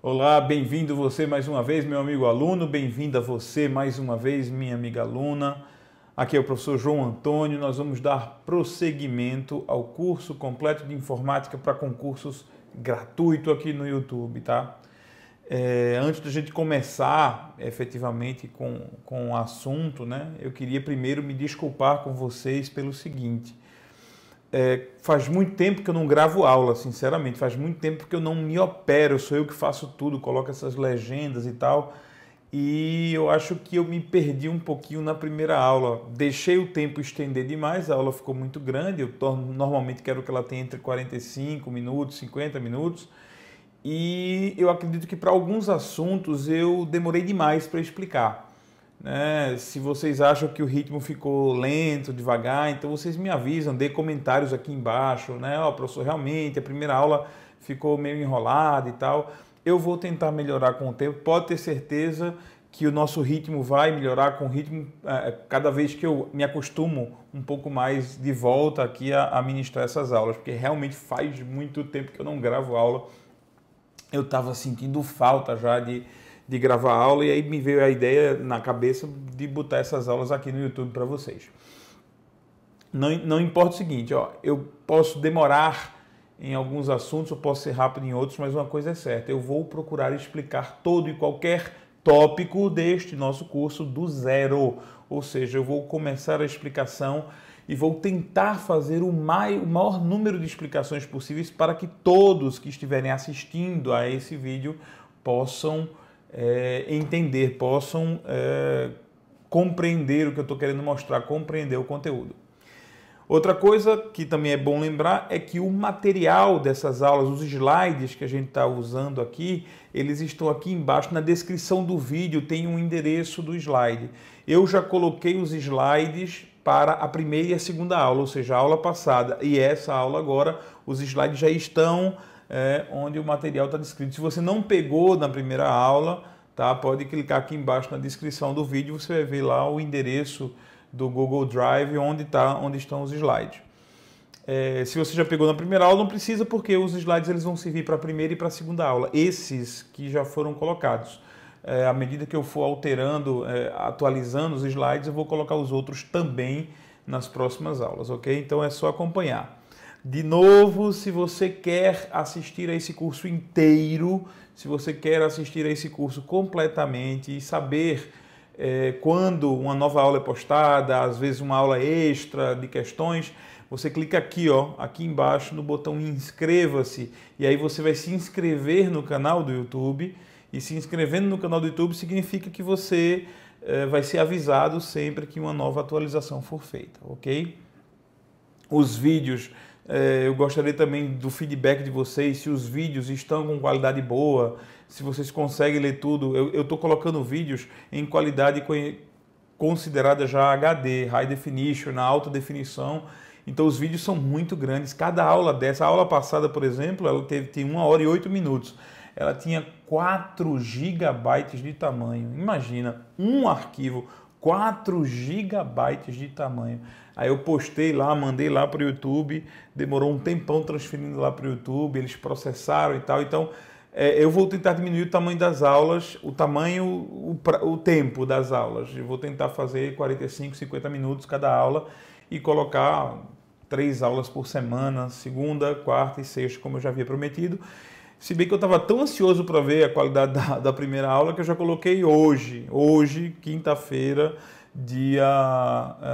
Olá, bem-vindo você mais uma vez, meu amigo aluno, bem-vinda você mais uma vez, minha amiga aluna. Aqui é o professor João Antônio, nós vamos dar prosseguimento ao curso completo de informática para concursos gratuito aqui no YouTube, tá? Antes da gente começar efetivamente com o assunto, né, eu queria primeiro me desculpar com vocês pelo seguinte. Faz muito tempo que eu não gravo aula, sinceramente, faz muito tempo que eu não me opero, sou eu que faço tudo, coloco essas legendas e tal, e eu acho que eu me perdi um pouquinho na primeira aula, deixei o tempo estender demais, a aula ficou muito grande, normalmente quero que ela tenha entre 45 minutos, 50 minutos, e eu acredito que para alguns assuntos eu demorei demais para explicar. Se vocês acham que o ritmo ficou lento, devagar, então vocês me avisam, dê comentários aqui embaixo, né? Professor, realmente a primeira aula ficou meio enrolada e tal. Eu vou tentar melhorar com o tempo, pode ter certeza que o nosso ritmo vai melhorar com o ritmo, cada vez que eu me acostumo um pouco mais de volta aqui a ministrar essas aulas, porque realmente faz muito tempo que eu não gravo aula. Eu estava sentindo falta já de gravar aula e aí me veio a ideia na cabeça de botar essas aulas aqui no YouTube para vocês. Não importa o seguinte, eu posso demorar em alguns assuntos, eu posso ser rápido em outros, mas uma coisa é certa, eu vou procurar explicar todo e qualquer tópico deste nosso curso do zero, ou seja, eu vou começar a explicação e vou tentar fazer o maior número de explicações possíveis para que todos que estiverem assistindo a esse vídeo possam entender, possam compreender o que eu estou querendo mostrar, compreender o conteúdo. Outra coisa que também é bom lembrar é que o material dessas aulas, os slides que a gente está usando aqui, eles estão aqui embaixo na descrição do vídeo, tem um endereço do slide. Eu já coloquei os slides para a primeira e a segunda aula, ou seja, a aula passada e essa aula agora, os slides já estão onde o material está descrito. Se você não pegou na primeira aula, tá, pode clicar aqui embaixo na descrição do vídeo, você vai ver lá o endereço do Google Drive onde estão os slides. Se você já pegou na primeira aula, não precisa, porque os slides eles vão servir para a primeira e para a segunda aula, esses que já foram colocados. À medida que eu for alterando, atualizando os slides, eu vou colocar os outros também nas próximas aulas, ok? Então é só acompanhar. De novo, se você quer assistir a esse curso inteiro, se você quer assistir a esse curso completamente e saber quando uma nova aula é postada, às vezes uma aula extra de questões, você clica aqui, aqui embaixo no botão inscreva-se e aí você vai se inscrever no canal do YouTube. E se inscrevendo no canal do YouTube significa que você vai ser avisado sempre que uma nova atualização for feita, ok? Os vídeos, eu gostaria também do feedback de vocês, se os vídeos estão com qualidade boa, se vocês conseguem ler tudo. Eu estou colocando vídeos em qualidade considerada já HD, High Definition, na alta definição. Então os vídeos são muito grandes. Cada aula dessa, a aula passada, por exemplo, ela tem 1 hora e 8 minutos. Ela tinha 4 GB de tamanho. Imagina, um arquivo, 4 GB de tamanho. Aí eu postei lá, mandei lá para o YouTube, demorou um tempão transferindo lá para o YouTube, eles processaram e tal. Então, eu vou tentar diminuir o tamanho das aulas, o tempo das aulas. Eu vou tentar fazer 45, 50 minutos cada aula e colocar 3 aulas por semana, segunda, quarta e sexta, como eu já havia prometido. Se bem que eu estava tão ansioso para ver a qualidade da primeira aula que eu já coloquei hoje, quinta-feira,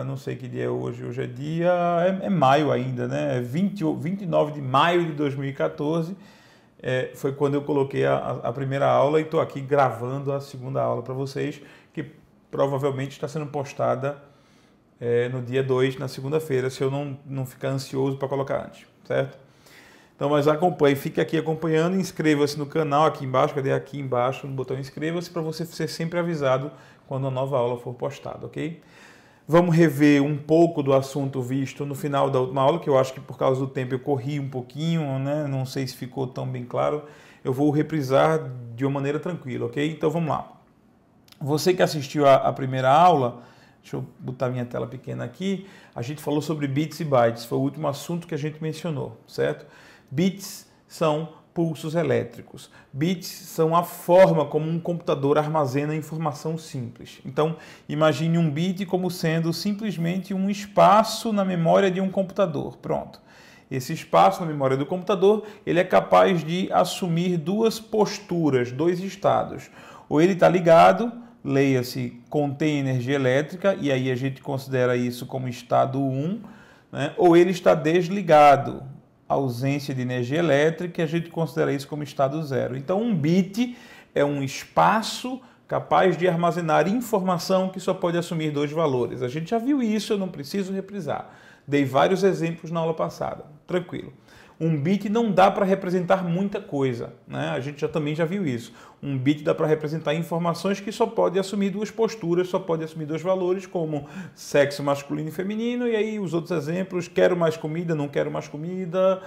não sei que dia é hoje é maio ainda, né? 29 de maio de 2014, foi quando eu coloquei a primeira aula e estou aqui gravando a segunda aula para vocês, que provavelmente está sendo postada no dia 2, na segunda-feira, se eu não ficar ansioso para colocar antes, certo? Então, mas acompanhe, fique aqui acompanhando, inscreva-se no canal aqui embaixo, cadê aqui embaixo no botão inscreva-se para você ser sempre avisado quando a nova aula for postada, ok? Vamos rever um pouco do assunto visto no final da última aula, que eu acho que por causa do tempo eu corri um pouquinho, né? Não sei se ficou tão bem claro. Eu vou reprisar de uma maneira tranquila, ok? Então vamos lá. Você que assistiu a primeira aula, deixa eu botar minha tela pequena aqui, a gente falou sobre bits e bytes, foi o último assunto que a gente mencionou, certo? Bits são pulsos elétricos. Bits são a forma como um computador armazena informação simples. Então, imagine um bit como sendo simplesmente um espaço na memória de um computador. Pronto. Esse espaço na memória do computador, ele é capaz de assumir duas posturas, dois estados. Ou ele está ligado, leia-se, contém energia elétrica, e aí a gente considera isso como estado 1, né? Ou ele está desligado, ausência de energia elétrica, e a gente considera isso como estado 0. Então, um bit é um espaço capaz de armazenar informação que só pode assumir dois valores. A gente já viu isso, eu não preciso reprisar. Dei vários exemplos na aula passada. Tranquilo. Um bit não dá para representar muita coisa, né? A gente também já viu isso. Um bit dá para representar informações que só pode assumir duas posturas, só pode assumir dois valores, como sexo masculino e feminino, e aí os outros exemplos, quero mais comida, não quero mais comida,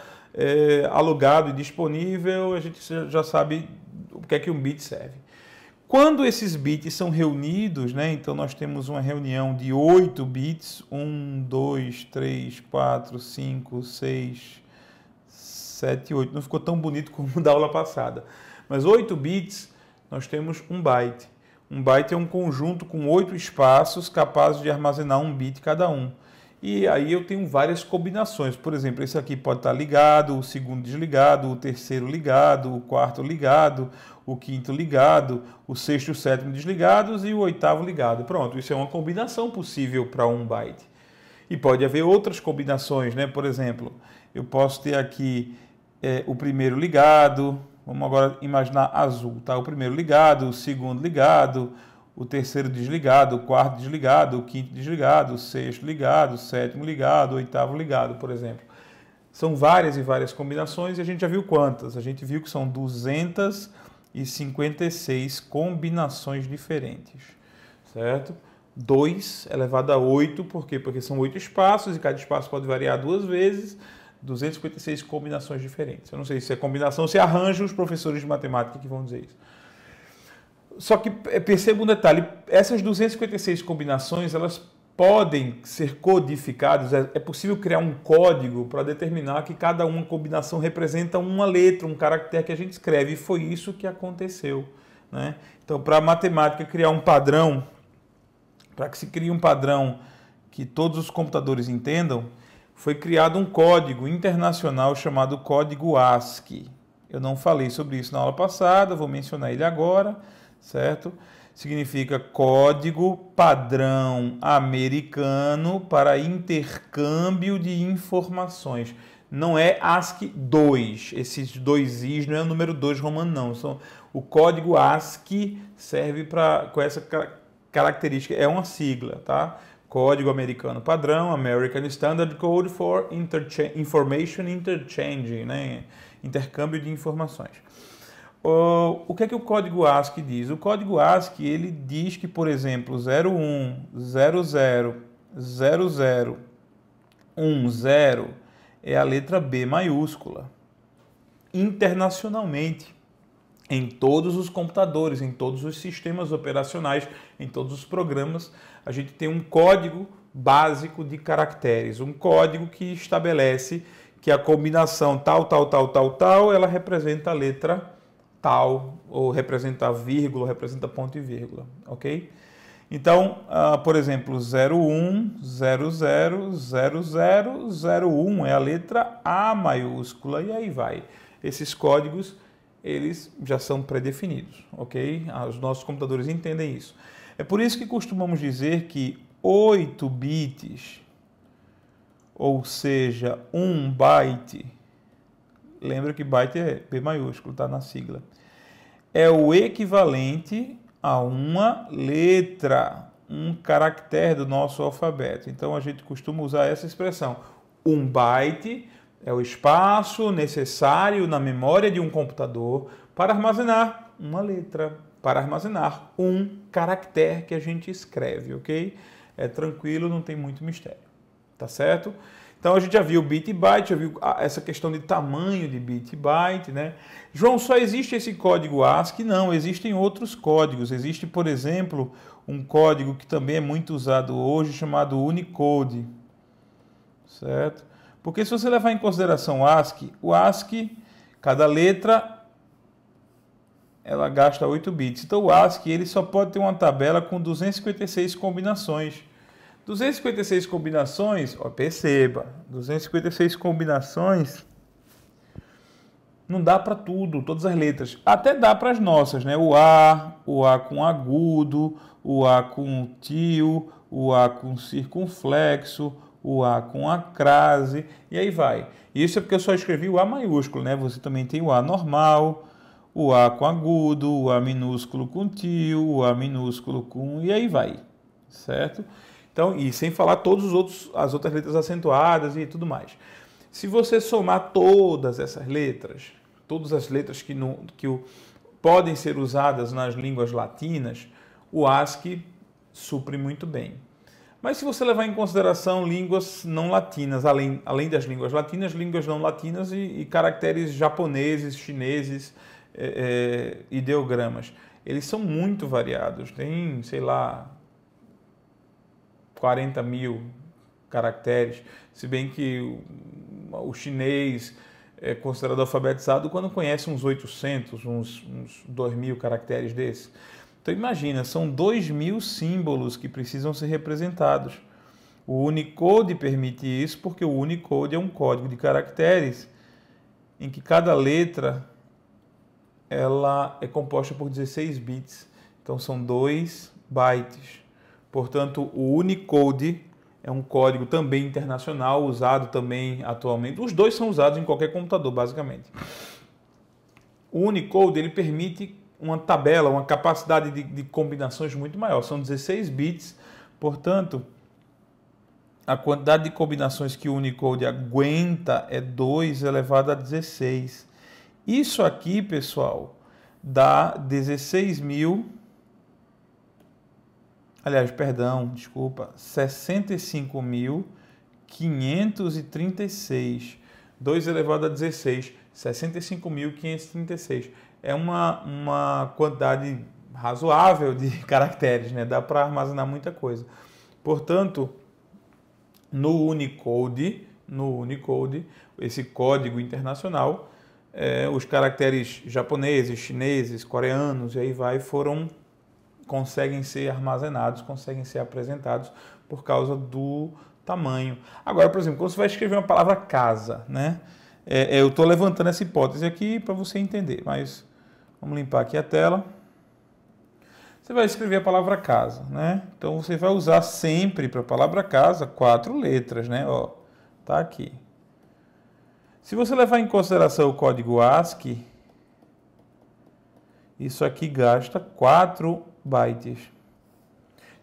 alugado e disponível, a gente já sabe o que é que um bit serve. Quando esses bits são reunidos, né, então nós temos uma reunião de 8 bits, 1, 2, 3, 4, 5, 6... 7, 8, não ficou tão bonito como da aula passada. Mas 8 bits, nós temos um byte. Um byte é um conjunto com 8 espaços capazes de armazenar um bit cada um. E aí eu tenho várias combinações. Por exemplo, esse aqui pode estar ligado, o segundo desligado, o terceiro ligado, o quarto ligado, o quinto ligado, o sexto e o sétimo desligados e o oitavo ligado. Pronto, isso é uma combinação possível para um byte. E pode haver outras combinações, né? Por exemplo, eu posso ter aqui o primeiro ligado, vamos agora imaginar azul, tá? O primeiro ligado, o segundo ligado, o terceiro desligado, o quarto desligado, o quinto desligado, o sexto ligado, o sétimo ligado, o oitavo ligado, por exemplo. São várias e várias combinações e a gente já viu quantas? A gente viu que são 256 combinações diferentes, certo? 2 elevado a 8, por quê? Porque são 8 espaços e cada espaço pode variar 2 vezes, 256 combinações diferentes. Eu não sei se é combinação ou se é arranjo, os professores de matemática que vão dizer isso. Só que perceba um detalhe, essas 256 combinações, elas podem ser codificadas, é possível criar um código para determinar que cada uma combinação representa uma letra, um caractere que a gente escreve, e foi isso que aconteceu, né? Então, para a matemática criar um padrão, para que se crie um padrão que todos os computadores entendam, foi criado um código internacional chamado código ASCII. Eu não falei sobre isso na aula passada, vou mencionar ele agora, certo? Significa Código Padrão Americano para Intercâmbio de Informações. Não é ASCII 2, esses dois I's não é o número 2 romano, não. O código ASCII serve com essa característica, é uma sigla, tá? Código Americano Padrão, American Standard Code for Information Interchanging, né? Intercâmbio de informações. O que é que o código ASCII diz? O código ASCII ele diz que, por exemplo, 01, 00, 00, 10 é a letra B maiúscula. Internacionalmente, em todos os computadores, em todos os sistemas operacionais, em todos os programas, a gente tem um código básico de caracteres, um código que estabelece que a combinação tal, tal, tal, tal, tal, ela representa a letra tal, ou representa a vírgula, ou representa ponto e vírgula, ok? Então, por exemplo, 01, 00, 00, 01 é a letra A maiúscula, e aí vai. Esses códigos, eles já são pré-definidos, ok? Os nossos computadores entendem isso. É por isso que costumamos dizer que 8 bits, ou seja, 1 byte, lembra que byte é B maiúsculo, está na sigla, é o equivalente a uma letra, um caractere do nosso alfabeto. Então a gente costuma usar essa expressão. 1 byte é o espaço necessário na memória de um computador para armazenar uma letra, para armazenar um caractere que a gente escreve, ok? É tranquilo, não tem muito mistério, tá certo? Então a gente já viu bit e byte, já viu essa questão de tamanho de bit e byte, né? João, só existe esse código ASCII? Não, existem outros códigos. Existe, por exemplo, um código que também é muito usado hoje, chamado Unicode, certo? Porque se você levar em consideração o ASCII Cada letra ela gasta 8 bits. Então o ASCII ele só pode ter uma tabela com 256 combinações. 256 combinações, ó, perceba, 256 combinações não dá para tudo, todas as letras. Até dá para as nossas, né? O A com agudo, o A com tio, o A com circunflexo, o A com a crase, e aí vai. Isso é porque eu só escrevi o A maiúsculo, né? Você também tem o A normal, o A com agudo, o A minúsculo com tio, o A minúsculo com... e aí vai, certo? Então, e sem falar as outras letras acentuadas e tudo mais. Se você somar todas essas letras, todas as letras que podem ser usadas nas línguas latinas, o ASCII supre muito bem. Mas se você levar em consideração línguas não latinas, além das línguas latinas, línguas não latinas e caracteres japoneses, chineses, ideogramas, eles são muito variados. Tem, sei lá, 40 mil caracteres, se bem que o chinês é considerado alfabetizado quando conhece uns 800, uns 2.000 caracteres desses. Então imagina, são 2.000 símbolos que precisam ser representados. O Unicode permite isso porque o Unicode é um código de caracteres em que cada letra ela é composta por 16 bits. Então são 2 bytes. Portanto, o Unicode é um código também internacional, usado também atualmente. Os dois são usados em qualquer computador, basicamente. O Unicode ele permite uma tabela, uma capacidade de combinações muito maior. São 16 bits, portanto, a quantidade de combinações que o Unicode aguenta é 2 elevado a 16. Isso aqui, pessoal, dá 65.536. 2 elevado a 16, 65.536. É uma quantidade razoável de caracteres, né? Dá para armazenar muita coisa. Portanto, no Unicode, esse código internacional, os caracteres japoneses, chineses, coreanos e aí vai, conseguem ser armazenados, conseguem ser apresentados por causa do tamanho. Agora, por exemplo, quando você vai escrever uma palavra casa, né? Eu estou levantando essa hipótese aqui para você entender, mas vamos limpar aqui a tela. Você vai escrever a palavra casa, né? Então você vai usar sempre para a palavra casa 4 letras, né? Ó, tá aqui. Se você levar em consideração o código ASCII, isso aqui gasta 4 bytes.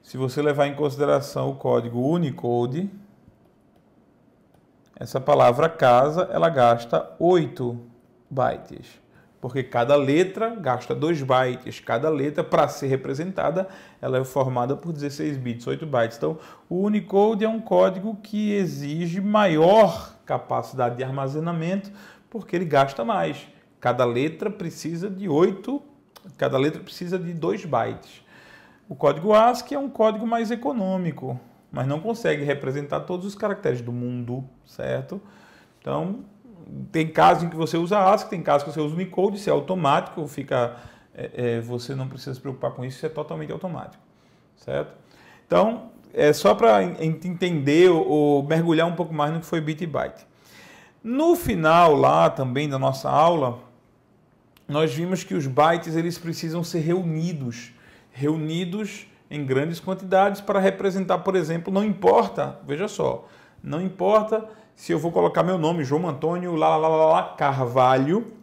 Se você levar em consideração o código Unicode, essa palavra casa, ela gasta 8 bytes. Porque cada letra gasta 2 bytes. Cada letra, para ser representada, ela é formada por 16 bits, 8 bytes. Então, o Unicode é um código que exige maior capacidade de armazenamento, porque ele gasta mais. Cada letra precisa de 2 bytes. O código ASCII é um código mais econômico, mas não consegue representar todos os caracteres do mundo, certo? Então, tem casos em que você usa ASCII, tem casos que você usa Unicode, isso é automático, você não precisa se preocupar com isso, isso é totalmente automático, certo? Então, é só para entender ou mergulhar um pouco mais no que foi bit e byte. No final lá também da nossa aula, nós vimos que os bytes eles precisam ser reunidos em grandes quantidades para representar, por exemplo, não importa, veja só, não importa se eu vou colocar meu nome, João Antônio Carvalho,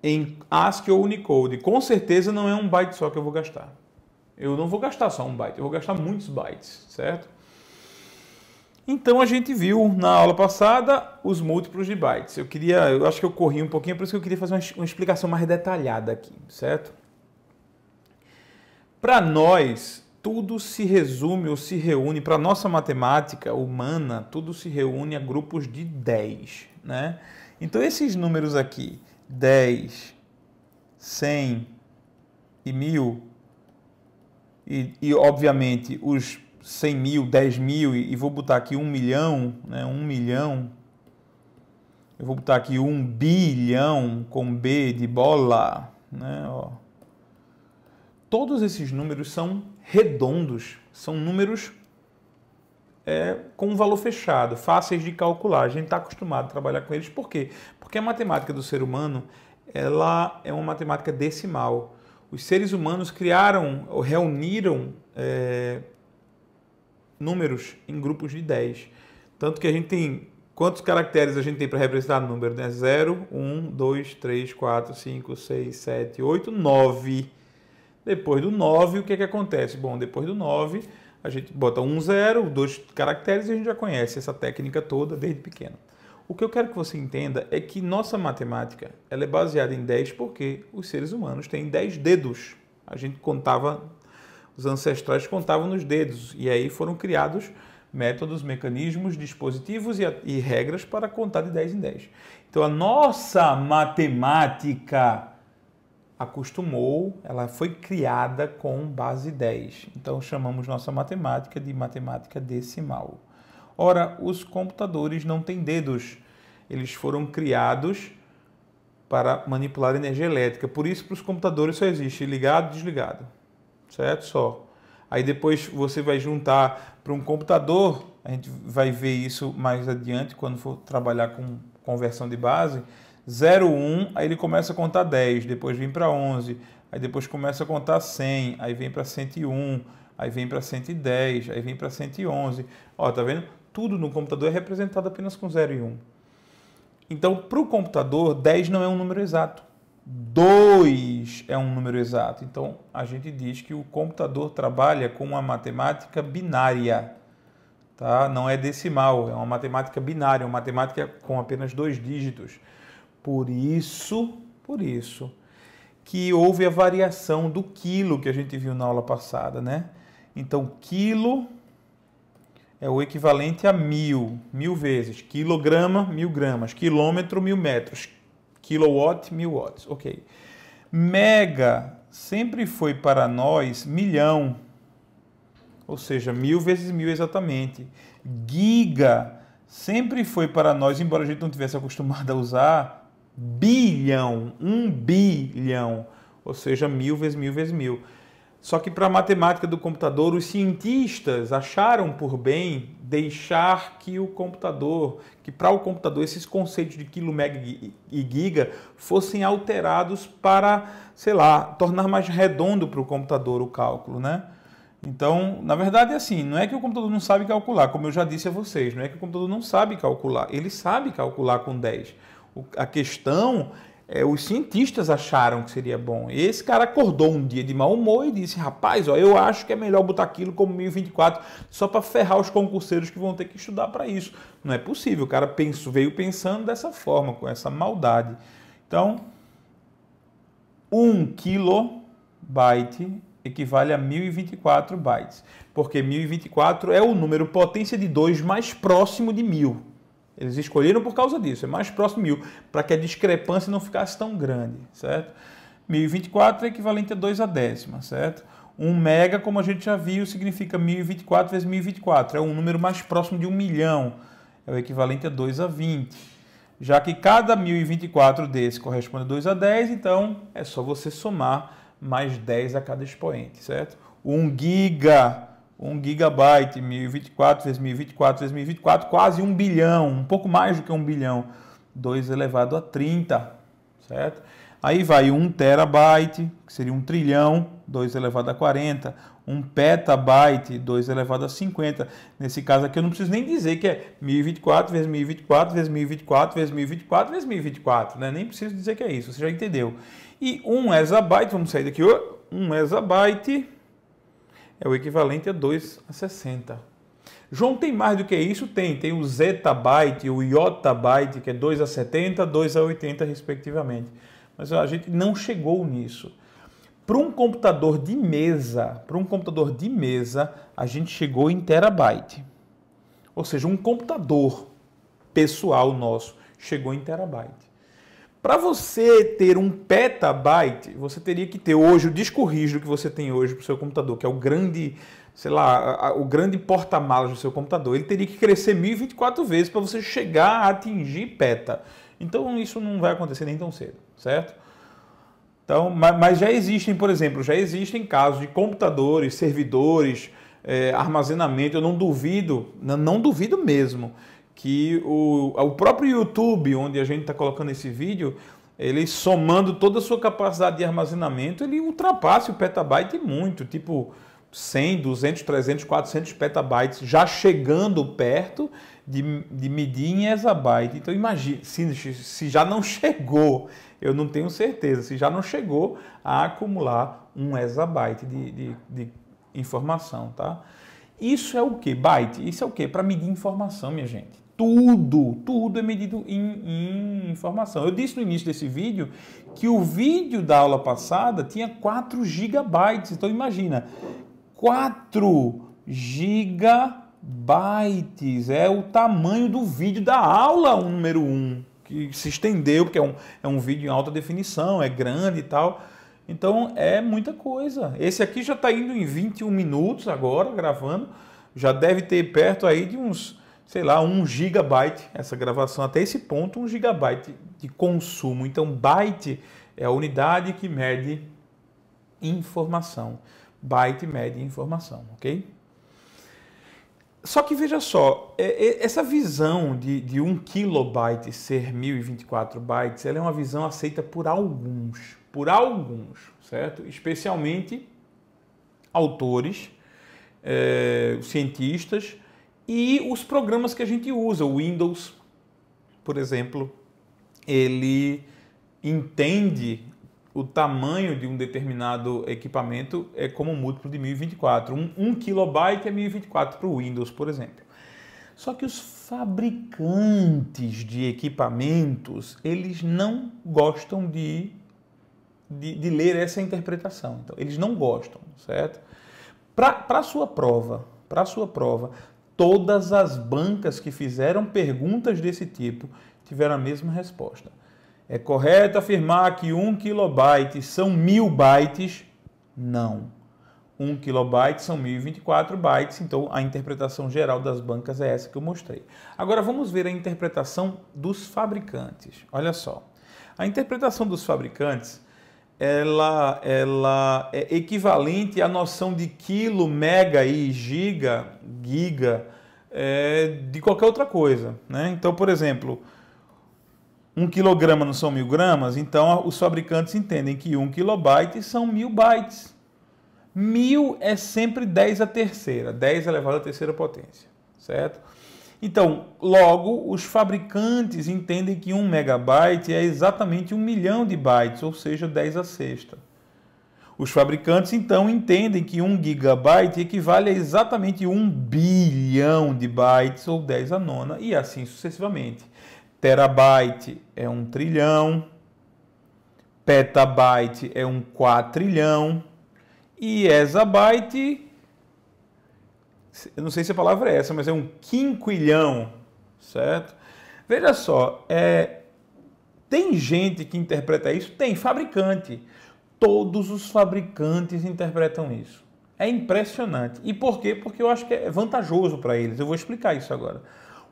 em ASCII ou Unicode, com certeza não é um byte só que eu vou gastar. Eu não vou gastar só um byte, eu vou gastar muitos bytes, certo? Então a gente viu na aula passada os múltiplos de bytes. Eu acho que eu corri um pouquinho, por isso que eu queria fazer uma explicação mais detalhada aqui, certo? Para nós, tudo se resume ou se reúne, para a nossa matemática humana, tudo se reúne a grupos de 10, né? Então esses números aqui, 10, 100 e 1000, e obviamente os 100 mil, 10 mil, e vou botar aqui 1 milhão, né? 1 milhão, Eu vou botar aqui 1 bilhão com B de bola, né? Ó. Todos esses números são redondos, são números com um valor fechado, fáceis de calcular. A gente está acostumado a trabalhar com eles. Por quê? Porque a matemática do ser humano ela é uma matemática decimal. Os seres humanos criaram ou reuniram números em grupos de 10. Tanto que a gente tem... Quantos caracteres a gente tem para representar número? Né? 0, 1, 2, 3, 4, 5, 6, 7, 8, 9. Depois do 9, o que acontece? Bom, depois do 9, a gente bota 1, 0, 2 caracteres e a gente já conhece essa técnica toda desde pequeno. O que eu quero que você entenda é que nossa matemática ela é baseada em 10 porque os seres humanos têm 10 dedos. A gente contava, os ancestrais contavam nos dedos e aí foram criados métodos, mecanismos, dispositivos e regras para contar de 10 em 10. Então a nossa matemática acostumou, ela foi criada com base 10. Então chamamos nossa matemática de matemática decimal. Ora, os computadores não têm dedos. Eles foram criados para manipular energia elétrica. Por isso, para os computadores só existe ligado e desligado. Certo? Só. Aí depois você vai juntar para um computador, a gente vai ver isso mais adiante, quando for trabalhar com conversão de base, 0, 1, aí ele começa a contar 10, depois vem para 11, aí depois começa a contar 100, aí vem para 101, aí vem para 110, aí vem para 111. Ó, tá vendo? Tudo no computador é representado apenas com 0 e 1. Então, para o computador, 10 não é um número exato. 2 é um número exato. Então, a gente diz que o computador trabalha com uma matemática binária. Tá? Não é decimal, é uma matemática binária, uma matemática com apenas 2 dígitos. Por isso que houve a variação do quilo que a gente viu na aula passada, né? Então, quilo é o equivalente a 1000 vezes. Quilograma, 1000 gramas. Quilômetro, 1000 metros. Kilowatt, 1000 watts. Ok. Mega sempre foi para nós milhão. Ou seja, 1000 vezes 1000 exatamente. Giga sempre foi para nós, embora a gente não tivesse acostumado a usar, bilhão, 1 bilhão. Ou seja, 1000 vezes 1000 vezes 1000. Só que para a matemática do computador, os cientistas acharam por bem deixar que para o computador, esses conceitos de quilo, mega e giga fossem alterados para, sei lá, tornar mais redondo para o computador o cálculo, né? Então, na verdade é assim, não é que o computador não sabe calcular, como eu já disse a vocês, não é que o computador não sabe calcular, ele sabe calcular com 10. A questão os cientistas acharam que seria bom. Esse cara acordou um dia de mau humor e disse, rapaz, ó, eu acho que é melhor botar aquilo como 1024 só para ferrar os concurseiros que vão ter que estudar para isso. Não é possível, o cara veio pensando dessa forma, com essa maldade. Então, 1 kilobyte equivale a 1024 bytes, porque 1024 é o número potência de 2 mais próximo de 1000. Eles escolheram por causa disso, é mais próximo de 1000, para que a discrepância não ficasse tão grande, certo? 1024 é equivalente a 2 a décima, certo? 1 mega, como a gente já viu, significa 1024 vezes 1024, é um número mais próximo de 1 milhão, é o equivalente a 2 a 20. Já que cada 1024 desse corresponde a 2 a 10, então é só você somar mais 10 a cada expoente, certo? 1 gigabyte, 1024 vezes 1024 vezes 1024, quase 1 bilhão, um pouco mais do que 1 bilhão, 2 elevado a 30, certo? Aí vai 1 terabyte, que seria 1 trilhão, 2 elevado a 40, 1 petabyte, 2 elevado a 50. Nesse caso aqui eu não preciso nem dizer que é 1024 vezes 1024 vezes 1024 vezes 1024 vezes 1024, né? Nem preciso dizer que é isso, você já entendeu. E 1 exabyte, vamos sair daqui, 1 exabyte é o equivalente a 2 a 60. João, tem mais do que isso? Tem o zettabyte, o yottabyte, que é 2 a 70, 2 a 80, respectivamente. Mas a gente não chegou nisso. Para um computador de mesa, a gente chegou em terabyte. Ou seja, um computador pessoal nosso chegou em terabyte. Para você ter um petabyte, você teria que ter hoje o disco rígido que você tem hoje para o seu computador, que é o grande, sei lá, o grande porta-malas do seu computador. Ele teria que crescer 1024 vezes para você chegar a atingir peta. Então isso não vai acontecer nem tão cedo, certo? Então, mas já existem, por exemplo, já existem casos de computadores, servidores, armazenamento. Eu não duvido, não duvido mesmo, que o próprio YouTube, onde a gente está colocando esse vídeo, ele somando toda a sua capacidade de armazenamento, ele ultrapasse o petabyte muito, tipo 100, 200, 300, 400 petabytes, já chegando perto de medir em exabyte. Então imagine, se já não chegou, eu não tenho certeza, se já não chegou a acumular um exabyte de informação, tá? Isso é o que? Byte? Isso é o que? Para medir informação, minha gente. Tudo é medido em informação. Eu disse no início desse vídeo que o vídeo da aula passada tinha 4 gigabytes. Então imagina, 4 gigabytes é o tamanho do vídeo da aula número 1, que se estendeu, porque é um vídeo em alta definição, é grande e tal. Então é muita coisa. Esse aqui já está indo em 21 minutos agora, gravando. Já deve ter perto aí de uns, sei lá, 1 gigabyte, essa gravação até esse ponto, 1 gigabyte de consumo. Então byte é a unidade que mede informação. Byte mede informação, ok? Só que veja só, essa visão de 1 kilobyte ser 1024 bytes, ela é uma visão aceita por alguns, certo? Especialmente autores, cientistas e os programas que a gente usa. O Windows, por exemplo, ele entende o tamanho de um determinado equipamento como um múltiplo de 1024. 1 kilobyte é 1024 para o Windows, por exemplo. Só que os fabricantes de equipamentos, eles não gostam de ler essa interpretação. Então, eles não gostam, certo? Para a sua prova, todas as bancas que fizeram perguntas desse tipo tiveram a mesma resposta. É correto afirmar que 1 kilobyte são 1000 bytes? Não. 1 kilobyte são 1024 bytes, então a interpretação geral das bancas é essa que eu mostrei. Agora vamos ver a interpretação dos fabricantes. Olha só. A interpretação dos fabricantes, ela é equivalente à noção de quilo, mega e giga de qualquer outra coisa, né? Então, por exemplo, 1 quilograma não são 1000 gramas, então os fabricantes entendem que 1 kilobyte são 1000 bytes. 1000 é sempre 10 à terceira, 10 elevado à terceira potência, certo? Então, logo, os fabricantes entendem que 1 megabyte é exatamente 1 milhão de bytes, ou seja, 10 à sexta. Os fabricantes, então, entendem que 1 gigabyte equivale a exatamente 1 bilhão de bytes, ou 10 à nona, e assim sucessivamente. Terabyte é 1 trilhão, petabyte é 1 quatrilhão e exabyte, eu não sei se a palavra é essa, mas é 1 quinquilhão, certo? Veja só, tem gente que interpreta isso? Tem, fabricante. Todos os fabricantes interpretam isso. É impressionante. E por quê? Porque eu acho que é vantajoso para eles. Eu vou explicar isso agora.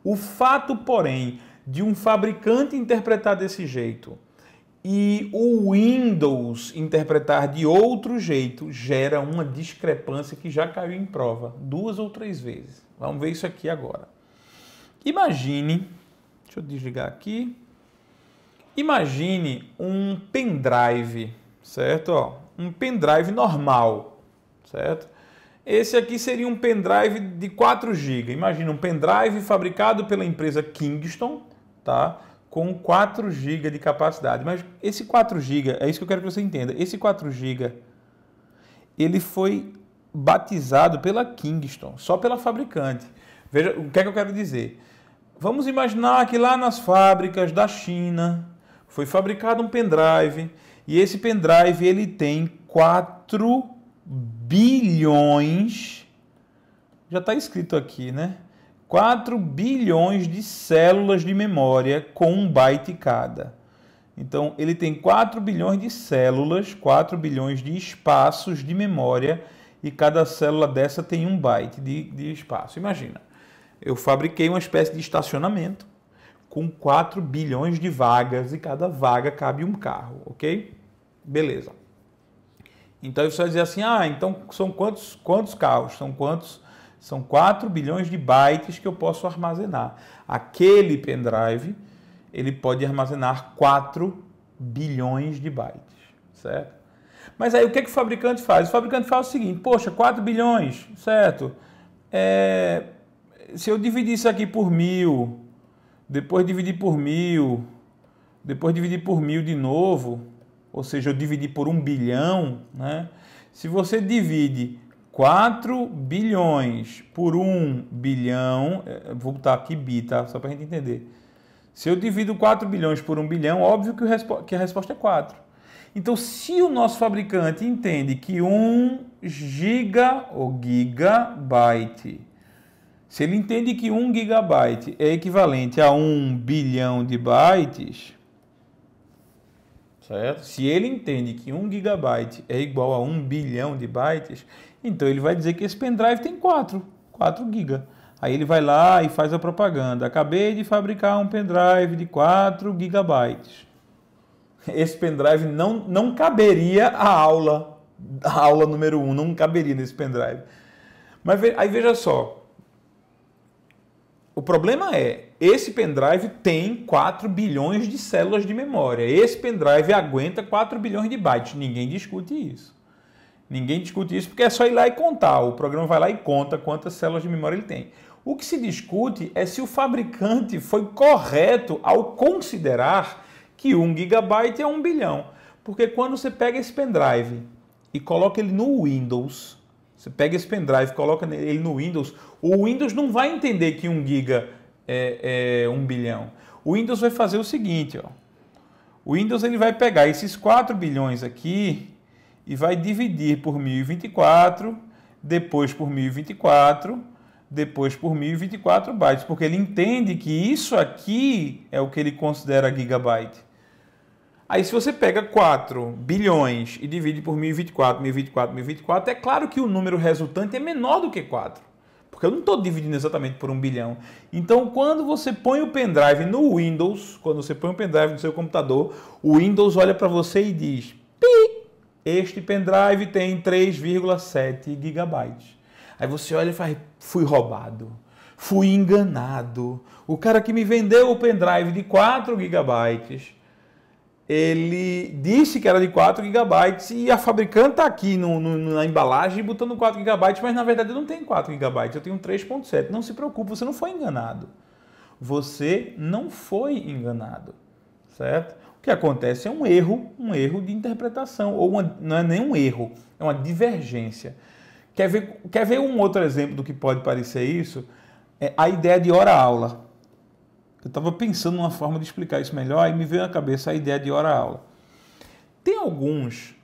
O fato, porém, de um fabricante interpretar desse jeito e o Windows interpretar de outro jeito gera uma discrepância que já caiu em prova 2 ou 3 vezes. Vamos ver isso aqui agora. Imagine, deixa eu desligar aqui. Imagine um pendrive, certo? Ó, um pendrive normal, certo? Esse aqui seria um pendrive de 4 GB. Imagina um pendrive fabricado pela empresa Kingston, tá? Com 4 GB de capacidade. Mas esse 4 GB, é isso que eu quero que você entenda. Esse 4 GB, ele foi batizado pela Kingston, só pela fabricante. Veja, o que é que eu quero dizer? Vamos imaginar que lá nas fábricas da China foi fabricado um pendrive e esse pendrive ele tem 4 bilhões, já está escrito aqui, né? 4 bilhões de células de memória com 1 byte cada. Então, ele tem 4 bilhões de células, 4 bilhões de espaços de memória e cada célula dessa tem 1 byte de espaço. Imagina, eu fabriquei uma espécie de estacionamento com 4 bilhões de vagas e cada vaga cabe um carro, ok? Beleza. Então você vai dizer assim, então são quantos carros? São 4 bilhões de bytes que eu posso armazenar. Aquele pendrive, ele pode armazenar 4 bilhões de bytes, certo? Mas aí o que o fabricante faz? O fabricante faz o seguinte, poxa, 4 bilhões, certo? Se eu dividir isso aqui por 1000, depois dividir por 1000, depois dividir por 1000 de novo, ou seja, eu dividir por 1 bilhão, né? Se você divide 4 bilhões por 1 bilhão, vou botar aqui bi, tá? Só para a gente entender. Se eu divido 4 bilhões por 1 bilhão, óbvio que a resposta é 4. Então, se o nosso fabricante entende que 1 giga ou gigabyte, se ele entende que 1 gigabyte é equivalente a 1 bilhão de bytes, certo? Se ele entende que 1 gigabyte é igual a 1 bilhão de bytes, então ele vai dizer que esse pendrive tem 4 GB. Aí ele vai lá e faz a propaganda. Acabei de fabricar um pendrive de 4 GB. Esse pendrive não caberia a aula número 1, não caberia nesse pendrive. Mas aí veja só. O problema é, esse pendrive tem 4 bilhões de células de memória. Esse pendrive aguenta 4 bilhões de bytes. Ninguém discute isso. Ninguém discute isso porque é só ir lá e contar. O programa vai lá e conta quantas células de memória ele tem. O que se discute é se o fabricante foi correto ao considerar que 1 GB é 1 bilhão. Porque quando você pega esse pendrive e coloca ele no Windows, você pega esse pendrive e coloca ele no Windows, o Windows não vai entender que 1 GB é 1 bilhão. O Windows vai fazer o seguinte, ó. O Windows ele vai pegar esses 4 bilhões aqui e vai dividir por 1024, depois por 1024, depois por 1024 bytes, porque ele entende que isso aqui é o que ele considera gigabyte. Aí se você pega 4 bilhões e divide por 1024, 1024, 1024, é claro que o número resultante é menor do que 4, porque eu não estou dividindo exatamente por 1 bilhão. Então quando você põe o pendrive no Windows, quando você põe o pendrive no seu computador, o Windows olha para você e diz, pi, este pendrive tem 3,7 gigabytes. Aí você olha e faz, fui roubado, fui enganado. O cara que me vendeu o pendrive de 4 gigabytes, ele disse que era de 4 gigabytes e a fabricante está aqui na embalagem botando 4 gigabytes, mas na verdade eu não tenho 4 gigabytes, eu tenho 3,7. Não se preocupe, você não foi enganado. Você não foi enganado, certo? O que acontece é um erro de interpretação, ou não é nem um erro, é uma divergência. Quer ver um outro exemplo do que pode parecer isso? É a ideia de hora-aula. Eu estava pensando numa forma de explicar isso melhor e me veio na cabeça a ideia de hora-aula. Tem alguns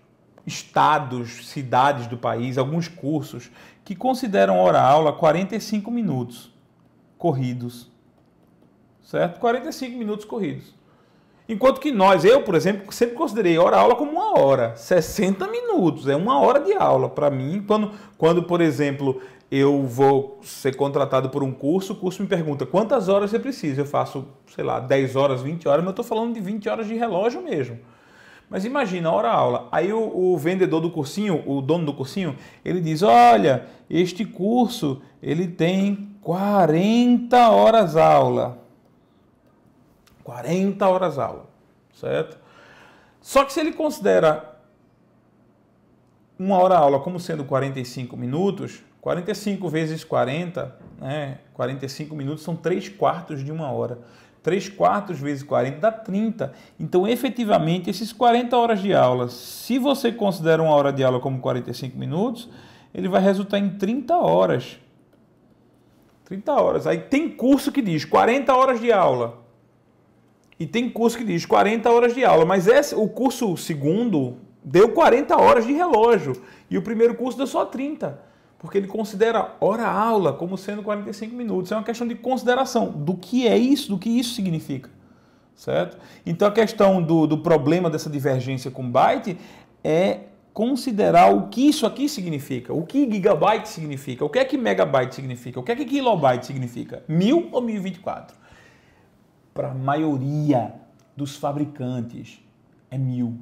estados, cidades do país, alguns cursos que consideram hora-aula 45 minutos corridos, certo? 45 minutos corridos. Enquanto que eu, por exemplo, sempre considerei hora-aula como 1 hora, 60 minutos, é 1 hora de aula. Para mim, quando, por exemplo, eu vou ser contratado por um curso, o curso me pergunta quantas horas você precisa. Eu faço, sei lá, 10 horas, 20 horas, mas eu estou falando de 20 horas de relógio mesmo. Mas imagina, hora-aula. Aí o vendedor do cursinho, o dono do cursinho, ele diz, olha, este curso, ele tem 40 horas aula. 40 horas aula, certo? Só que se ele considera 1 hora aula como sendo 45 minutos, 45 vezes 40, né? 45 minutos são 3/4 de 1 hora. 3/4 vezes 40 dá 30. Então, efetivamente, esses 40 horas de aula, se você considera 1 hora de aula como 45 minutos, ele vai resultar em 30 horas. 30 horas. Aí tem curso que diz 40 horas de aula. E tem curso que diz 40 horas de aula, mas o curso segundo deu 40 horas de relógio e o primeiro curso deu só 30, porque ele considera hora-aula como sendo 45 minutos. É uma questão de consideração do que é isso, do que isso significa, certo? Então a questão do problema dessa divergência com byte é considerar o que isso aqui significa, o que gigabyte significa, o que é que megabyte significa, o que é que kilobyte significa, 1000 ou 1024. Para a maioria dos fabricantes é 1000.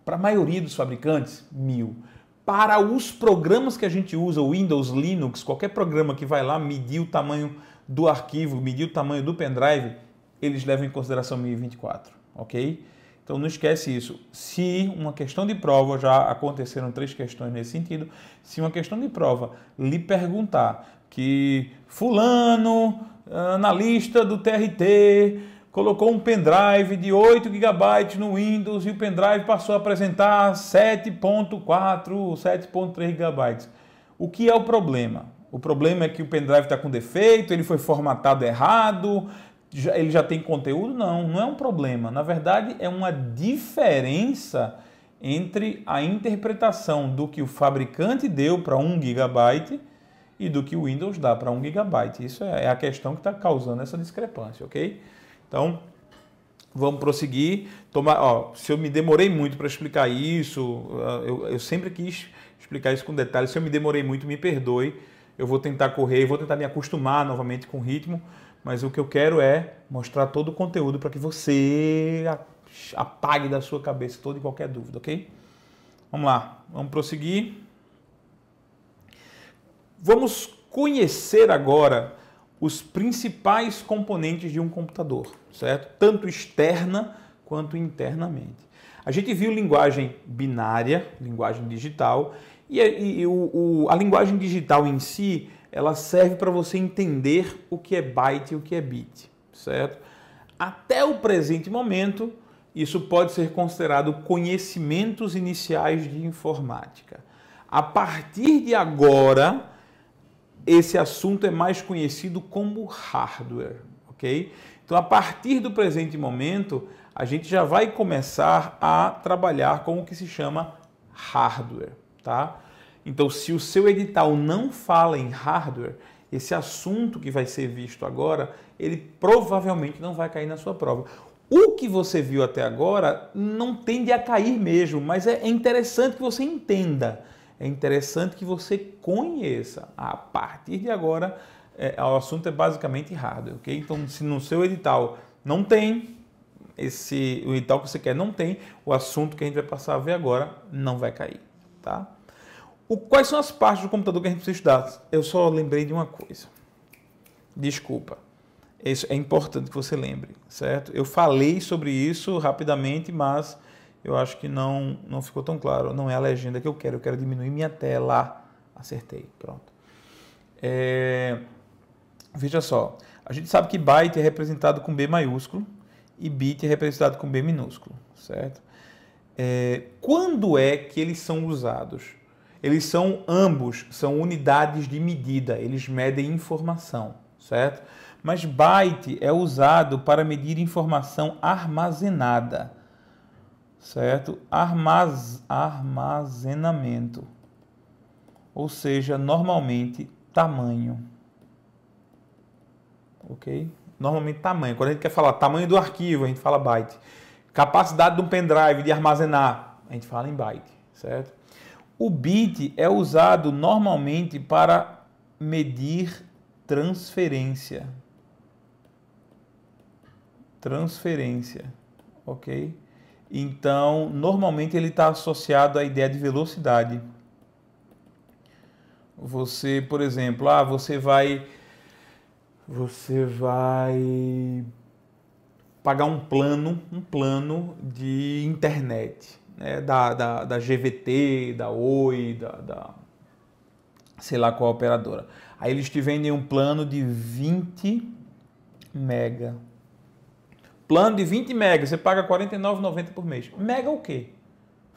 Para a maioria dos fabricantes, 1000. Para os programas que a gente usa, Windows, Linux, qualquer programa que vai lá medir o tamanho do arquivo, medir o tamanho do pendrive, eles levam em consideração 1024, ok? Então não esquece isso. Se uma questão de prova, já aconteceram 3 questões nesse sentido, se uma questão de prova lhe perguntar que fulano, analista do TRT, colocou um pendrive de 8 GB no Windows e o pendrive passou a apresentar 7.4, 7.3 GB. O que é o problema? O problema é que o pendrive está com defeito, ele foi formatado errado, ele já tem conteúdo? Não, não é um problema. Na verdade, é uma diferença entre a interpretação do que o fabricante deu para 1 GB e do que o Windows dá para 1 GB. Isso é a questão que está causando essa discrepância, ok? Então, vamos prosseguir. Se eu me demorei muito para explicar isso, eu sempre quis explicar isso com detalhes. Se eu me demorei muito, me perdoe. Eu vou tentar correr, vou tentar me acostumar novamente com o ritmo, mas o que eu quero é mostrar todo o conteúdo para que você apague da sua cabeça toda e qualquer dúvida, ok? Vamos lá, vamos prosseguir. Vamos conhecer agora os principais componentes de um computador, certo? Tanto externa quanto internamente. A gente viu linguagem binária, linguagem digital, e a linguagem digital em si, ela serve para você entender o que é byte e o que é bit, certo? Até o presente momento, isso pode ser considerado conhecimentos iniciais de informática. A partir de agora, esse assunto é mais conhecido como hardware, ok? Então, a partir do presente momento, a gente já vai começar a trabalhar com o que se chama hardware, tá? Então, se o seu edital não fala em hardware, esse assunto que vai ser visto agora, ele provavelmente não vai cair na sua prova. O que você viu até agora não tende a cair mesmo, mas é interessante que você entenda. É interessante que você conheça. A partir de agora, o assunto é basicamente hardware, ok? Então, se no seu edital não tem, o edital que você quer não tem, o assunto que a gente vai passar a ver agora não vai cair, tá? Quais são as partes do computador que a gente precisa estudar? Eu só lembrei de uma coisa. Desculpa. Isso é importante que você lembre, certo? Eu falei sobre isso rapidamente, mas eu acho que não ficou tão claro. Não é a legenda que eu quero diminuir minha tela. Acertei, pronto. Veja só, a gente sabe que byte é representado com B maiúsculo e bit é representado com B minúsculo, certo? Quando é que eles são usados? Ambos são unidades de medida, eles medem informação, certo? Mas byte é usado para medir informação armazenada, certo? Armazenamento, ou seja, normalmente tamanho, ok? Normalmente tamanho. Quando a gente quer falar tamanho do arquivo, a gente fala byte. Capacidade de um pendrive de armazenar, a gente fala em byte, certo? O bit é usado normalmente para medir transferência. Ok? Então, normalmente ele está associado à ideia de velocidade. Você, por exemplo, você vai pagar um plano de internet, né, da GVT, da Oi, sei lá qual operadora. Aí eles te vendem um plano de 20 mega. Plano de 20 mega, você paga R$ 49,90 por mês. Mega o quê?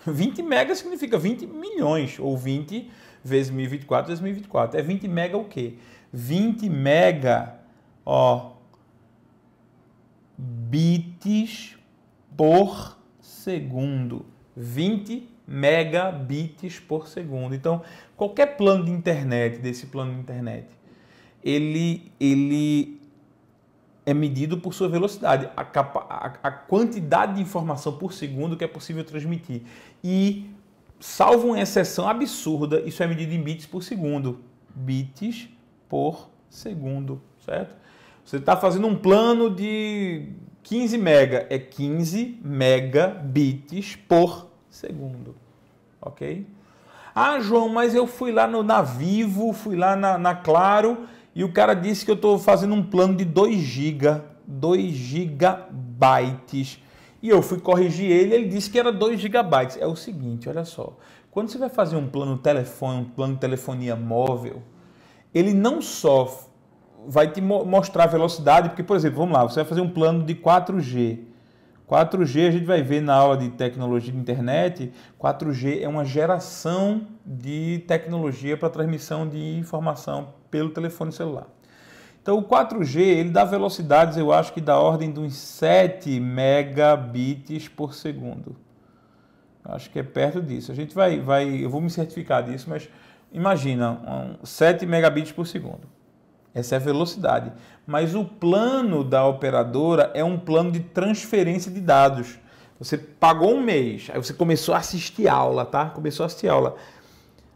20 mega significa 20 milhões, ou 20 vezes 1024 vezes 1024. É 20 mega o quê? 20 mega, bits por segundo. 20 megabits por segundo. Então, qualquer plano de internet, desse plano de internet, ele é medido por sua velocidade, a quantidade de informação por segundo que é possível transmitir. E, salvo uma exceção absurda, isso é medido em bits por segundo. Bits por segundo, certo? Você está fazendo um plano de 15 mega, é 15 megabits por segundo, ok? Ah, João, mas eu fui lá na Vivo, fui lá na Claro e o cara disse que eu estou fazendo um plano de 2 gigabytes. E eu fui corrigir ele disse que era 2 gigabytes. É o seguinte, olha só. Quando você vai fazer um plano telefone, um plano de telefonia móvel, ele não só vai te mostrar a velocidade, porque, por exemplo, vamos lá, você vai fazer um plano de 4G. 4G, a gente vai ver na aula de tecnologia de internet, 4G é uma geração de tecnologia para transmissão de informação pelo telefone celular. Então, o 4G, ele dá velocidades, eu acho que da ordem de uns 7 megabits por segundo. Acho que é perto disso. A gente eu vou me certificar disso, mas imagina, 7 megabits por segundo. Essa é a velocidade. Mas o plano da operadora é um plano de transferência de dados. Você pagou um mês, aí você começou a assistir aula, tá? Começou a assistir aula.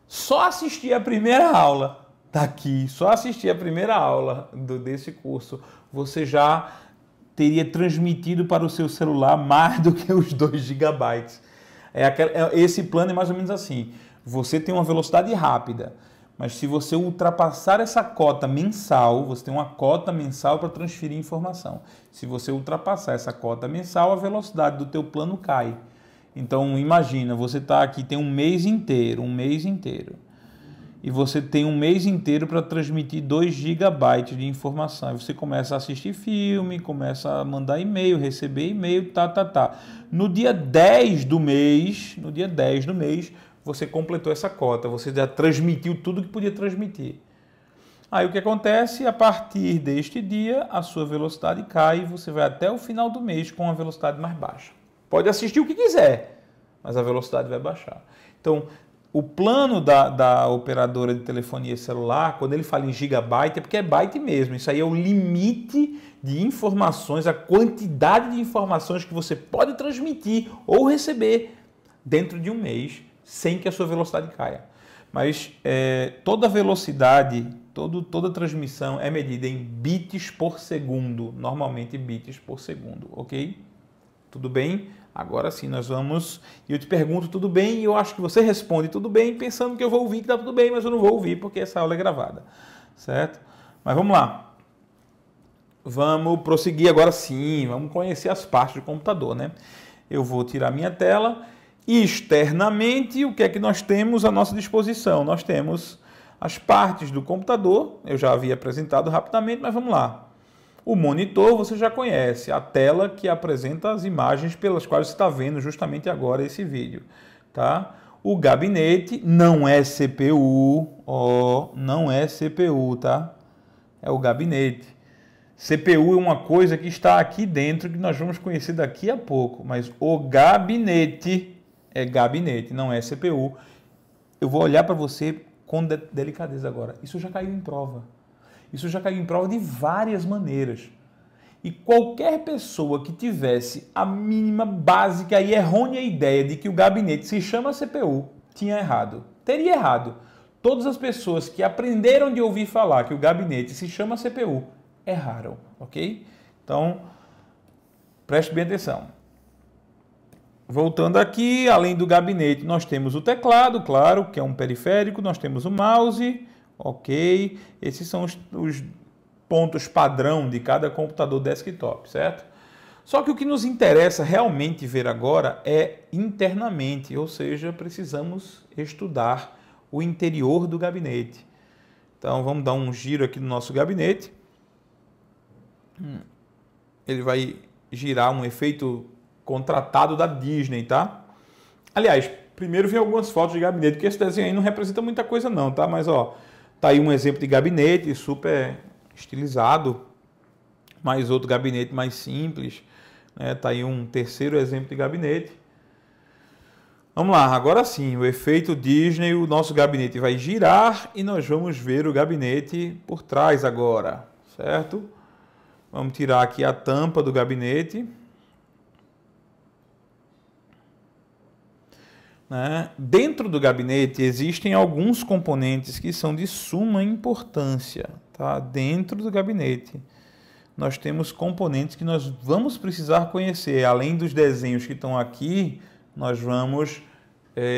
Só assistir a primeira aula daqui, só assistir a primeira aula desse curso, você já teria transmitido para o seu celular mais do que os 2 gigabytes. Esse plano é mais ou menos assim. Você tem uma velocidade rápida, mas se você ultrapassar essa cota mensal, você tem uma cota mensal para transferir informação. Se você ultrapassar essa cota mensal, a velocidade do teu plano cai. Então, imagina, você está aqui, tem um mês inteiro, e você tem um mês inteiro para transmitir 2 gigabytes de informação. Aí você começa a assistir filme, começa a mandar e-mail, receber e-mail, No dia 10 do mês, você completou essa cota, você já transmitiu tudo que podia transmitir. Aí o que acontece? A partir deste dia, a sua velocidade cai e você vai até o final do mês com uma velocidade mais baixa. Pode assistir o que quiser, mas a velocidade vai baixar. Então, o plano da operadora de telefonia celular, quando ele fala em gigabyte, é porque é byte mesmo. Isso aí é o limite de informações, a quantidade de informações que você pode transmitir ou receber dentro de um mês, sem que a sua velocidade caia. Mas toda velocidade, toda transmissão é medida em bits por segundo, normalmente bits por segundo, ok? Tudo bem? Agora sim, nós vamos... E eu te pergunto, tudo bem? E eu acho que você responde tudo bem, pensando que eu vou ouvir que está tudo bem, mas eu não vou ouvir porque essa aula é gravada, certo? Mas vamos lá. Vamos prosseguir agora sim, vamos conhecer as partes do computador, né? Eu vou tirar minha tela. Externamente, o que é que nós temos à nossa disposição? Nós temos as partes do computador, eu já havia apresentado rapidamente, mas vamos lá. O monitor você já conhece, a tela que apresenta as imagens pelas quais você está vendo justamente agora esse vídeo, tá? O gabinete não é CPU, não é CPU, tá? É o gabinete. CPU é uma coisa que está aqui dentro que nós vamos conhecer daqui a pouco, mas o gabinete é gabinete, não é CPU. Eu vou olhar para você com delicadeza agora. Isso já caiu em prova. Isso já caiu em prova de várias maneiras. E qualquer pessoa que tivesse a mínima, básica e errônea ideia de que o gabinete se chama CPU, tinha errado. Teria errado. Todas as pessoas que aprenderam de ouvir falar que o gabinete se chama CPU, erraram, ok? Então, preste bem atenção. Voltando aqui, além do gabinete, nós temos o teclado, claro, que é um periférico, nós temos o mouse, ok? Esses são os pontos padrão de cada computador desktop, certo? Só que o que nos interessa realmente ver agora é internamente, ou seja, precisamos estudar o interior do gabinete. Então, vamos dar um giro aqui no nosso gabinete. Ele vai girar um efeito contratado da Disney, tá? Aliás, primeiro vem algumas fotos de gabinete, porque esse desenho aí não representa muita coisa não, tá? Mas, ó, tá aí um exemplo de gabinete super estilizado, mais outro gabinete mais simples, né? Tá aí um terceiro exemplo de gabinete. Vamos lá, agora sim, o efeito Disney, o nosso gabinete vai girar e nós vamos ver o gabinete por trás agora, certo? Vamos tirar aqui a tampa do gabinete. Né? Dentro do gabinete existem alguns componentes que são de suma importância, tá? Dentro do gabinete. nós temos componentes que nós vamos precisar conhecer. Além dos desenhos que estão aqui, nós vamos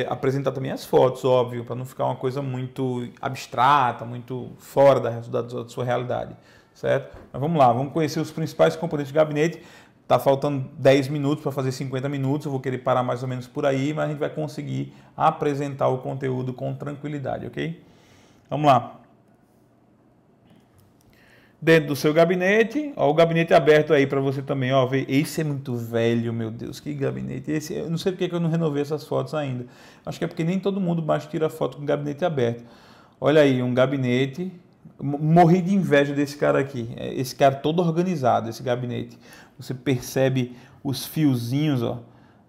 apresentar também as fotos, óbvio, para não ficar uma coisa muito abstrata, muito fora da sua realidade, certo? Mas vamos lá, vamos conhecer os principais componentes do gabinete. Está faltando 10 minutos para fazer 50 minutos, eu vou querer parar mais ou menos por aí, mas a gente vai conseguir apresentar o conteúdo com tranquilidade, ok? Vamos lá. Dentro do seu gabinete, ó, o gabinete aberto aí para você também, ó, ver. Esse é muito velho, meu Deus, que gabinete. Esse, eu não sei porque que eu não renovei essas fotos ainda. Acho que é porque nem todo mundo mais tira foto com gabinete aberto. Olha aí, um gabinete. Morri de inveja desse cara aqui. Esse cara todo organizado, esse gabinete. Você percebe os fiozinhos, ó.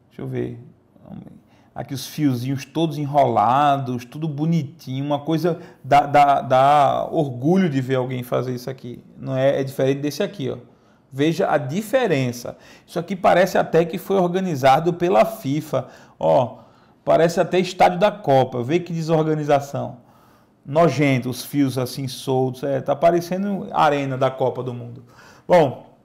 Deixa eu ver. Aqui os fiozinhos todos enrolados, tudo bonitinho, uma coisa dá orgulho de ver alguém fazer isso aqui. Não é diferente desse aqui, ó. Veja a diferença. Isso aqui parece até que foi organizado pela FIFA. Ó, parece até estádio da Copa. Vê que desorganização. Nojento, os fios assim soltos. Tá parecendo arena da Copa do Mundo. Bom,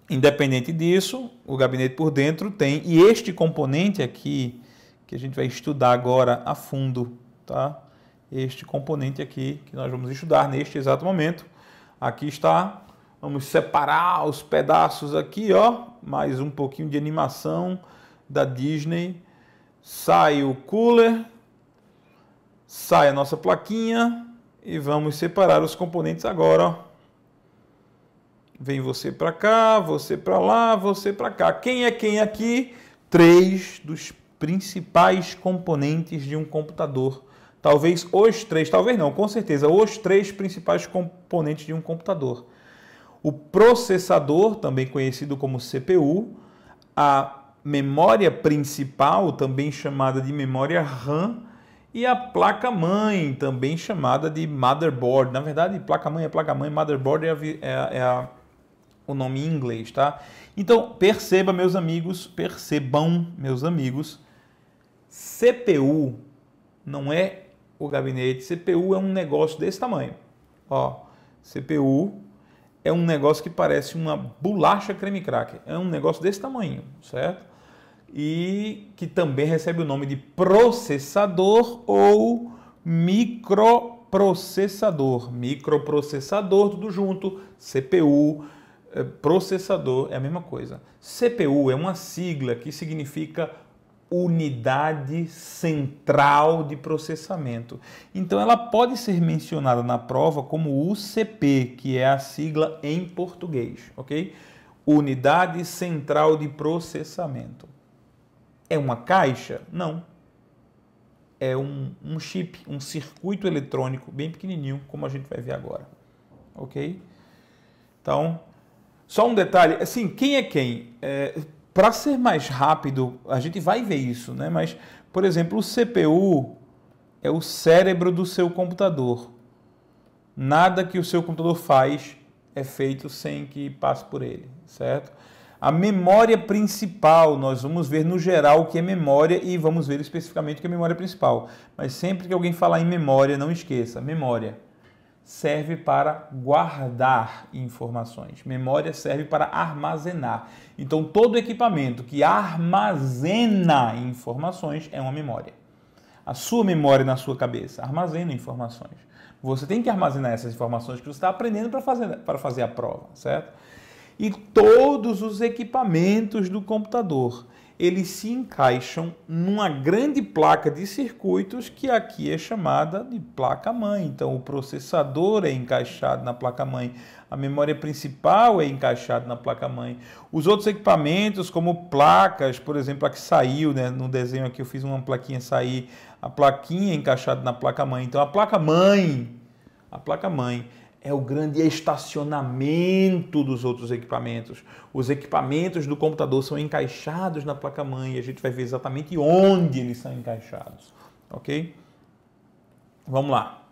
independente disso, o gabinete por dentro tem, e este componente aqui, que a gente vai estudar agora a fundo, tá? Este componente aqui, que nós vamos estudar neste exato momento. Aqui está, vamos separar os pedaços aqui, ó, mais um pouquinho de animação da Disney. Sai o cooler, sai a nossa plaquinha e vamos separar os componentes agora, ó. Vem você para cá, você para lá, você para cá. Quem é quem aqui? 3 dos principais componentes de um computador. Talvez os 3, talvez não, com certeza, os 3 principais componentes de um computador. O processador, também conhecido como CPU, a memória principal, também chamada de memória RAM, e a placa-mãe, também chamada de motherboard. Na verdade, placa-mãe é placa-mãe, motherboard o nome em inglês, tá? Então, percebam, meus amigos, CPU não é o gabinete, CPU é um negócio desse tamanho. Ó, CPU é um negócio que parece uma bolacha creme cracker, é um negócio desse tamanho, certo? E que também recebe o nome de processador ou microprocessador. Microprocessador, tudo junto, CPU, processador é a mesma coisa. CPU é uma sigla que significa unidade central de processamento. Então ela pode ser mencionada na prova como UCP, que é a sigla em português, ok? Unidade central de processamento. É uma caixa? Não. É um chip, um circuito eletrônico bem pequenininho, como a gente vai ver agora, ok? Então, só um detalhe, assim, quem é quem? Para ser mais rápido, a gente vai ver isso, né? Mas, por exemplo, o CPU é o cérebro do seu computador. Nada que o seu computador faz é feito sem que passe por ele, certo? A memória principal, nós vamos ver no geral o que é memória e vamos ver especificamente o que é memória principal. Mas sempre que alguém falar em memória, não esqueça, memória serve para guardar informações. Memória serve para armazenar. Então, todo equipamento que armazena informações é uma memória. A sua memória na sua cabeça armazena informações. Você tem que armazenar essas informações que você está aprendendo para fazer a prova, certo? E todos os equipamentos do computador, eles se encaixam numa grande placa de circuitos que aqui é chamada de placa-mãe. Então, o processador é encaixado na placa-mãe, a memória principal é encaixada na placa-mãe. Os outros equipamentos, como placas, por exemplo, a que saiu, né, no desenho aqui eu fiz uma plaquinha sair, a plaquinha é encaixada na placa-mãe. Então, a placa-mãe é o grande estacionamento dos outros equipamentos. Os equipamentos do computador são encaixados na placa-mãe e a gente vai ver exatamente onde eles são encaixados, ok? Vamos lá.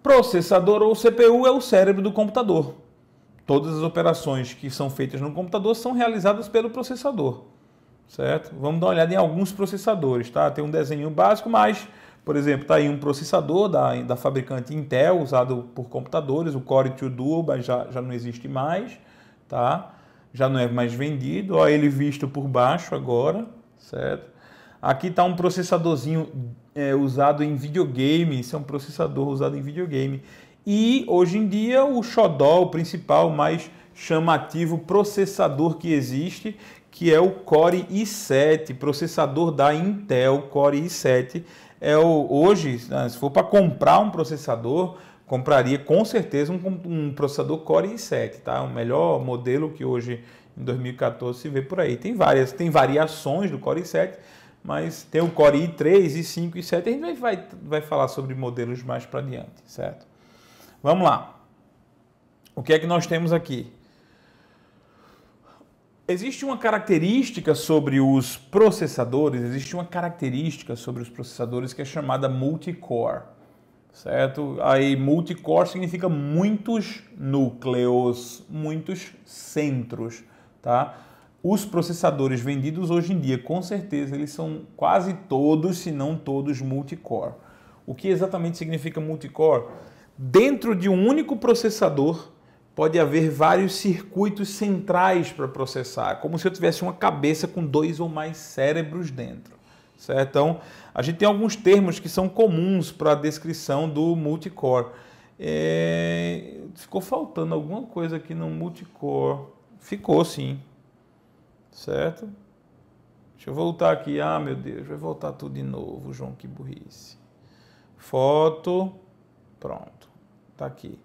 Processador ou CPU é o cérebro do computador. Todas as operações que são feitas no computador são realizadas pelo processador, certo? Vamos dar uma olhada em alguns processadores, tá? Tem um desenho básico, mas Por exemplo, está aí um processador da fabricante Intel, usado por computadores, o Core 2 Duo, mas já não existe mais, tá? Já não é mais vendido. Olha ele visto por baixo agora, certo? Aqui está um processadorzinho usado em videogame, isso é um processador usado em videogame. E hoje em dia o xodó, o principal, mais chamativo processador que existe, que é o Core i7, processador da Intel, Core i7. Hoje, se for para comprar um processador, compraria com certeza um processador Core i7, tá? O melhor modelo que hoje em 2014 se vê por aí. Tem variações do Core i7, mas tem o Core i3, i5, i7. A gente vai falar sobre modelos mais para adiante, certo? Vamos lá. O que é que nós temos aqui? Existe uma característica sobre os processadores, que é chamada multicore, certo? Aí multicore significa muitos núcleos, muitos centros, tá? Os processadores vendidos hoje em dia, com certeza, eles são quase todos, se não todos, multicore. O que exatamente significa multicore? Dentro de um único processador, pode haver vários circuitos centrais para processar, como se eu tivesse uma cabeça com 2 ou mais cérebros dentro, certo? Então, a gente tem alguns termos que são comuns para a descrição do multicore. Ficou faltando alguma coisa aqui no multicore. Ficou sim, certo? Deixa eu voltar aqui. Ah, meu Deus, vai voltar tudo de novo, João, que burrice. Foto, pronto, tá aqui.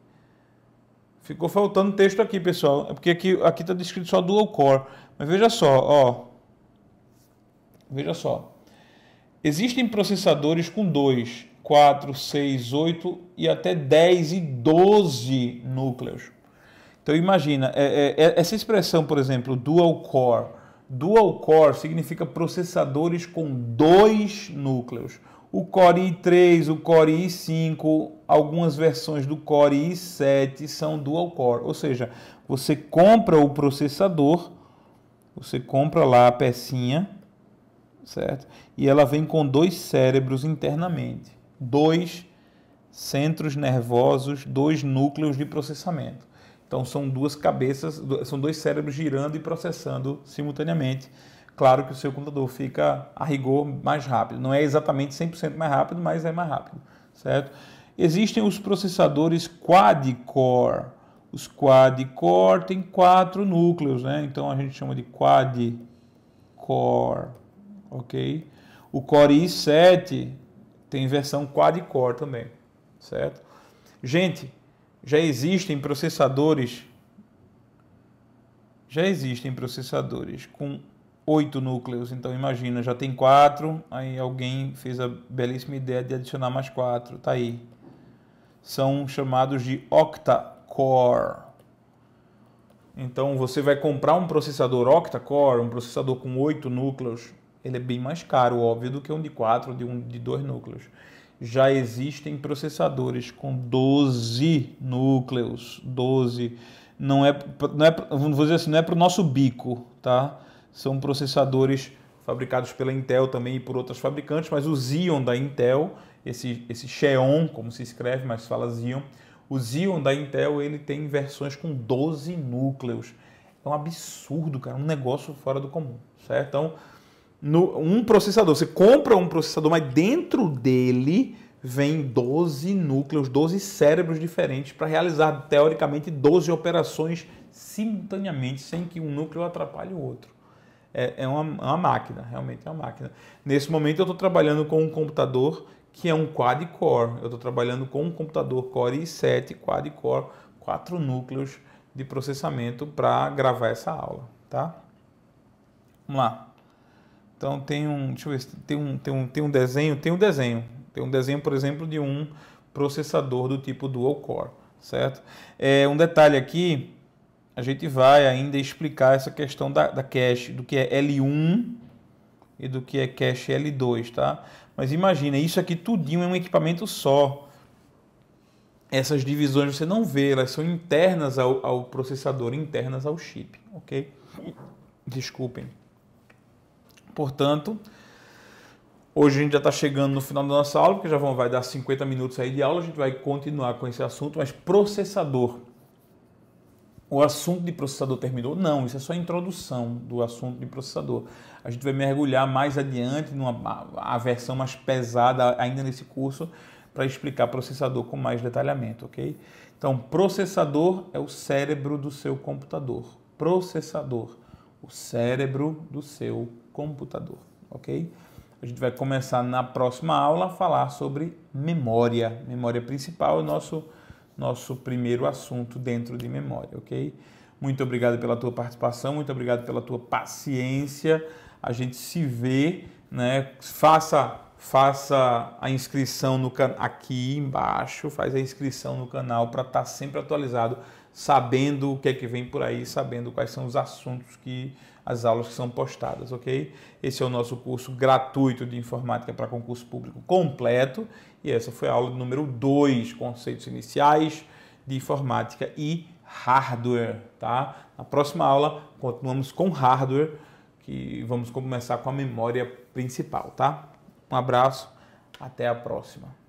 Ficou faltando texto aqui, pessoal. É porque aqui está descrito só dual core. Mas veja só, ó. Veja só. Existem processadores com 2, 4, 6, 8 e até 10 e 12 núcleos. Então imagina, essa expressão, por exemplo, dual core. Dual core significa processadores com 2 núcleos. O Core i3, o Core i5, algumas versões do Core i7 são dual core. Ou seja, você compra o processador, você compra lá a pecinha, certo? E ela vem com 2 cérebros internamente, 2 centros nervosos, 2 núcleos de processamento. Então são 2 cabeças, são 2 cérebros girando e processando simultaneamente. Claro que o seu computador fica, a rigor, mais rápido. Não é exatamente 100% mais rápido, mas é mais rápido, certo? Existem os processadores quad-core. Os quad-core têm 4 núcleos, né? Então a gente chama de quad-core, ok? O Core i7 tem versão quad-core também, certo? Gente, já existem processadores com 8 núcleos, então imagina, já tem 4, aí alguém fez a belíssima ideia de adicionar mais 4, tá aí. São chamados de octa-core. Então você vai comprar um processador octa-core, um processador com 8 núcleos, ele é bem mais caro, óbvio, do que um de 4, de 2 núcleos. Já existem processadores com 12 núcleos, 12, vamos dizer assim, não é para o nosso bico, tá? São processadores fabricados pela Intel também e por outras fabricantes, mas o Xeon da Intel, esse Xeon, como se escreve, mas fala Xeon, o Xeon da Intel, ele tem versões com 12 núcleos. É um absurdo, cara, um negócio fora do comum, certo? Então, um processador, você compra um processador, mas dentro dele vem 12 núcleos, 12 cérebros diferentes para realizar, teoricamente, 12 operações simultaneamente, sem que um núcleo atrapalhe o outro. É uma máquina, realmente é uma máquina. Nesse momento eu estou trabalhando com um computador que é um quad-core. Eu estou trabalhando com um computador Core i7 quad-core, 4 núcleos de processamento para gravar essa aula, tá? Vamos lá. Então deixa eu ver se tem um desenho. Tem um desenho, por exemplo, de um processador do tipo dual core, certo? Um detalhe aqui. A gente vai ainda explicar essa questão da cache, do que é L1 e do que é cache L2, tá? Mas imagina, isso aqui tudinho é um equipamento só. Essas divisões você não vê, elas são internas ao processador, internas ao chip, ok? Desculpem. Portanto, Hoje a gente já está chegando no final da nossa aula, porque já vai dar 50 minutos aí de aula, a gente vai continuar com esse assunto, mas processador. O assunto de processador terminou? Não, isso é só a introdução do assunto de processador. A gente vai mergulhar mais adiante a versão mais pesada ainda nesse curso para explicar processador com mais detalhamento, ok? Então, processador é o cérebro do seu computador. Processador, o cérebro do seu computador, ok? A gente vai começar na próxima aula a falar sobre memória. Memória principal é o nosso primeiro assunto dentro de memória, ok? Muito obrigado pela tua participação, muito obrigado pela tua paciência. A gente se vê, né? Faça a inscrição no aqui embaixo, faz a inscrição no canal para estar sempre atualizado, sabendo o que é que vem por aí, sabendo quais são os assuntos as aulas que são postadas, ok? Esse é o nosso curso gratuito de informática para concurso público completo e essa foi a aula número 2, conceitos iniciais de informática e hardware, tá? Na próxima aula continuamos com hardware, que vamos começar com a memória principal, tá? Um abraço, até a próxima.